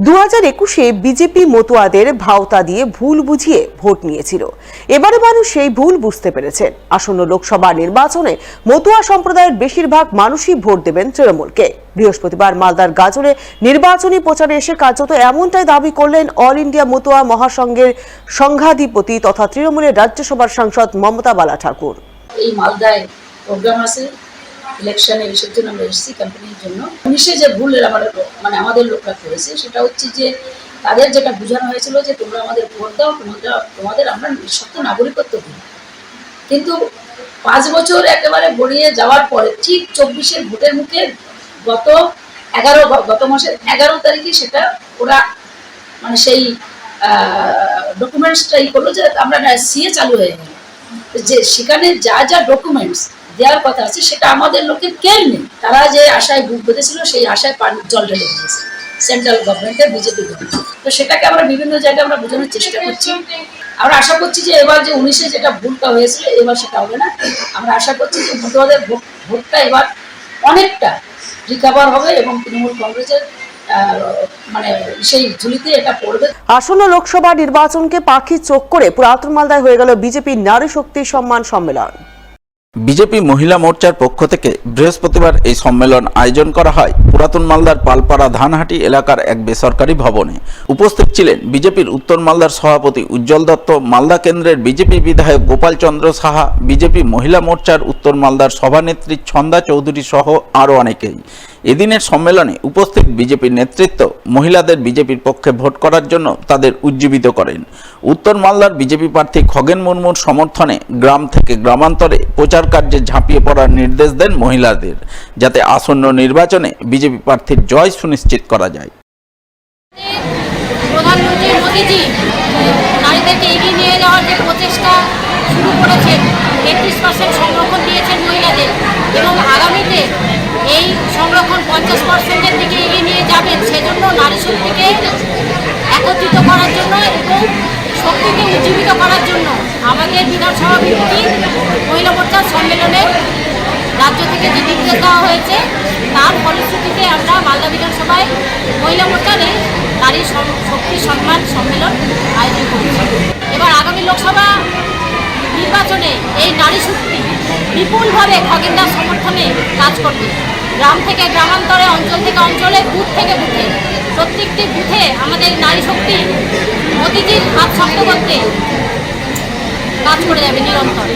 2021-এ BJP মতুয়াদের ভাওতা দিয়ে ভুল বুঝিয়ে ভোট নিয়েছিল। এবারে মানুষ সেই ভুল বুঝতে পেরেছেন। আসন্ন লোকসভা নির্বাচনে মতুয়া সম্প্রদায়ের বেশিরভাগ মানুষই ভোট দেবেন তৃণমূলকে। বৃহস্পতিবার মালদার গাজলে নির্বাচনী প্রচারে এসে কার্যত এমনটাই দাবি করলেন অল ইন্ডিয়া মতুয়া মহাসংঘের সংঘাধিপতি তথা তৃণমূলের রাজ্যসভার সাংসদ মমতা বালা ঠাকুর। এই মালদায় প্রোগ্রাম আছে ইলেকশনে, এসব জন্য আমরা এসেছি ক্যাম্পেইনের জন্য। 19-এ যে ভুল আমাদের লোকরা করেছে সেটা হচ্ছে যে তাদের যেটা বোঝানো হয়েছিল যে তোমরা আমাদের ভোট দাও, তোমাদের আমরা নিঃশর্ত নাগরিকত্ব দিই। কিন্তু 5 বছর একেবারে গড়িয়ে যাওয়ার পরে ঠিক 24-এর ভোটের মুখে গত মাসের 11 তারিখে সেটা ওরা সেই ডকুমেন্টসটাই করলো যে আমরা সিএ চালু হয়ে গেল, যে সেখানে যা যা ডকুমেন্টস দেওয়ার কথা আছে সেটা আমাদের লোকের কেউ নেই। তারা যে আশায় বুক বেঁধেছিল সেই আশায় জল ঢেলে দিয়েছে সেন্ট্রাল গভর্নমেন্টের বিজেপি গভর্নমেন্ট। তো সেটাকে আমরা বিভিন্ন জায়গায় আমরা বোঝানোর চেষ্টা করছি। আমরা আশা করছি যে এবার যে 19-এ যেটা ভুলটা হয়েছিল এবার সেটা হবে না। আমরা আশা করছি যে মতুয়াদের ভোটটা এবার অনেকটা রিকভার হবে এবং তৃণমূল কংগ্রেসের সেই ঝুলিতে এটা পড়বে। আসন্ন লোকসভা নির্বাচনকে পাখি চোখ করে পুরাতন মালদায় হয়ে গেল বিজেপি নারী শক্তি সম্মান সম্মেলন। বিজেপি মহিলা মোর্চার পক্ষ থেকে বৃহস্পতিবার এই সম্মেলন আয়োজন করা হয় পুরাতন মালদার পালপাড়া ধানহাটি এলাকার এক বেসরকারি ভবনে। উপস্থিত ছিলেন বিজেপির উত্তর মালদার সভাপতি উজ্জ্বল দত্ত, মালদা কেন্দ্রের বিজেপি বিধায়ক গোপাল চন্দ্র সাহা, বিজেপি মহিলা মোর্চার উত্তর মালদার সভানেত্রী ছন্দা চৌধুরী সহ আরও অনেকেই। এদিনের সম্মেলনে উপস্থিত বিজেপির নেতৃত্ব মহিলাদের বিজেপির পক্ষে ভোট করার জন্য তাদের উজ্জীবিত করেন। উত্তর মালদার বিজেপি প্রার্থী খগেন মুর্মুর সমর্থনে গ্রাম থেকে গ্রামান্তরে প্রচার কার্যে ঝাঁপিয়ে পড়ার নির্দেশ দেন মহিলাদের, যাতে আসন্ন নির্বাচনে বিজেপি প্রার্থীর জয় সুনিশ্চিত করা যায়। প্রধানমন্ত্রী মোদীজি নারীদেরকে এগিয়ে নিয়ে যাওয়ার যে প্রচেষ্টা শুরু করেছেন, 33% সংরক্ষণ দিয়েছেন মহিলাদের এবং আগামীতে এই সংরক্ষণ 50%-এর দিকে এগিয়ে নিয়ে যাবেন। সেজন্য নারী শক্তিকে একত্রিত করার জন্য এবং শক্তিকে উজ্জীবিত করার জন্য আমাদের বিধানসভা ভিত্তিক মহিলা মোর্চার সম্মেলনে রাজ্য থেকে যে নির্দেশ দেওয়া হয়েছে তার ফলশ্রুতিতে আমরা মালদা বিধানসভায় মহিলা মোর্চারে নারী শক্তি সম্মান সম্মেলন আয়োজন করেছি। এবার আগামী লোকসভা নির্বাচনে এই নারী শক্তি বিপুলভাবে খগেনদার সমর্থনে কাজ করবে। গ্রাম থেকে গ্রামান্তরে, অঞ্চল থেকে অঞ্চলে, বুথ থেকে বুথে, প্রত্যেকটি বুথে আমাদের নারী শক্তি মোদিজির হাত শক্ত করতে কাজ করে যাবে নিরন্তর।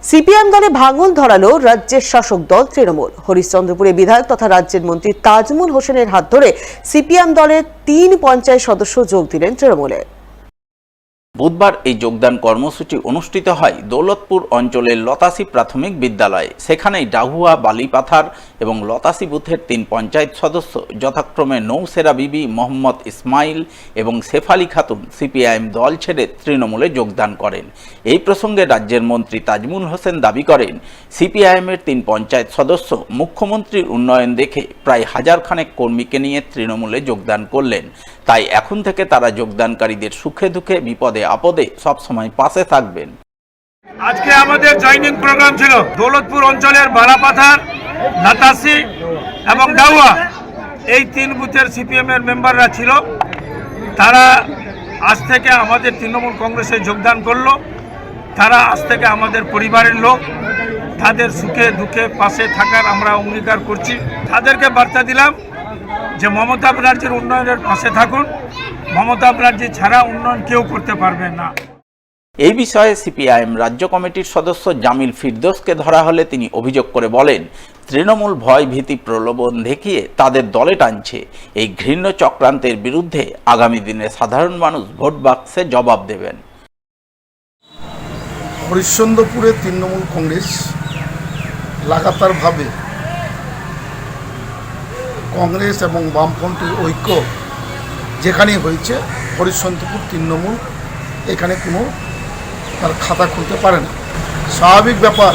সিপিএম দলে ভাঙন ধরালো রাজ্যের শাসক দল তৃণমূল। হরিশ্চন্দ্রপুরে বিধায়ক তথা রাজ্যের মন্ত্রী তাজমুল হোসেনের হাত ধরে সিপিএম দলের 3 পঞ্চায়েত সদস্য যোগ দিলেন তৃণমূলে। বুধবার এই যোগদান কর্মসূচি অনুষ্ঠিত হয় দৌলতপুর অঞ্চলের লতাসি প্রাথমিক বিদ্যালয়ে। সেখানেই ডাহুয়া, বালিপাথার এবং লতাসি বুথের 3 পঞ্চায়েত সদস্য যথাক্রমে নৌসেরা বিবি, মোহাম্মদ ইসমাইল এবং শেফালি খাতুন সিপিআইএম দল ছেড়ে তৃণমূলে যোগদান করেন। এই প্রসঙ্গে রাজ্যের মন্ত্রী তাজমুল হোসেন দাবি করেন, সিপিআইএমের 3 পঞ্চায়েত সদস্য মুখ্যমন্ত্রীর উন্নয়ন দেখে প্রায় 1000 খানেক কর্মীকে নিয়ে তৃণমূলে যোগদান করলেন। তাই এখন থেকে তারা যোগদানকারীদের সুখে দুঃখে, বিপদে আপদে সবসময় পাশে থাকবেন। আজকে আমাদের জয়েনিং প্রোগ্রাম ছিল দৌলতপুর অঞ্চলের বালাপাথার, লতাসি এবং ডাহুয়া, এই 3 বুথের সিপিএম এর মেম্বাররা ছিল। তারা আজ থেকে আমাদের তৃণমূল কংগ্রেসে যোগদান করলো। তারা আজ থেকে আমাদের পরিবারের লোক, তাদের সুখে দুঃখে পাশে থাকার আমরা অঙ্গীকার করছি। তাদেরকে বার্তা দিলাম যে মমতা ব্যানার্জির উন্নয়নের পাশে থাকুন, মমতা ব্যানার্জি ছাড়া উন্নয়ন কেউ করতে পারবে না। এই বিষয়ে সিপিআইএম রাজ্য কমিটির সদস্য জামিল ফিরদৌসকে ধরা হলে তিনি অভিযোগ করে বলেন, তৃণমূল ভয় ভীতি প্রলোভন দেখিয়ে তাদের দলে টানছে। এই ঘৃণ্য চক্রান্তের বিরুদ্ধে আগামী দিনে সাধারণ মানুষ ভোট বাক্সে জবাব দেবেন। হরিশ্চন্দ্রপুরে তৃণমূল কংগ্রেস লাগাতারভাবে কংগ্রেস এবং বামপন্থীর ঐক্য যেখানেই হয়েছে, হরিশ্চন্দ্রপুর তৃণমূল এখানে কোনো তার খাতা খুলতে পারে না। স্বাভাবিক ব্যাপার,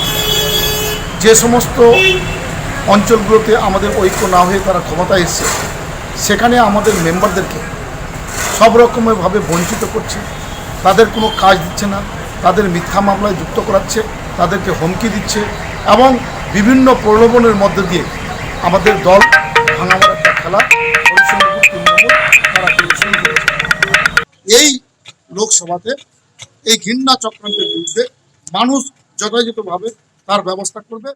যে সমস্ত অঞ্চলগুলোতে আমাদের ঐক্য না হয়ে তারা ক্ষমতায় এসছে সেখানে আমাদের মেম্বারদেরকে সব রকমভাবে বঞ্চিত করছে, তাদের কোনো কাজ দিচ্ছে না, তাদের মিথ্যা মামলায় যুক্ত করাচ্ছে, তাদেরকে হুমকি দিচ্ছে এবং বিভিন্ন প্রলোভনের মধ্যে দিয়ে আমাদের দল ভাঙাবার একটা খেলা হরিশ্চন্দ্রপুর তৃণমূল তারা এই লোকসভাতে এই ঘৃণা চক্রান্তের বিরুদ্ধে মানুষ যথাযথভাবে তার ব্যবস্থা করবে।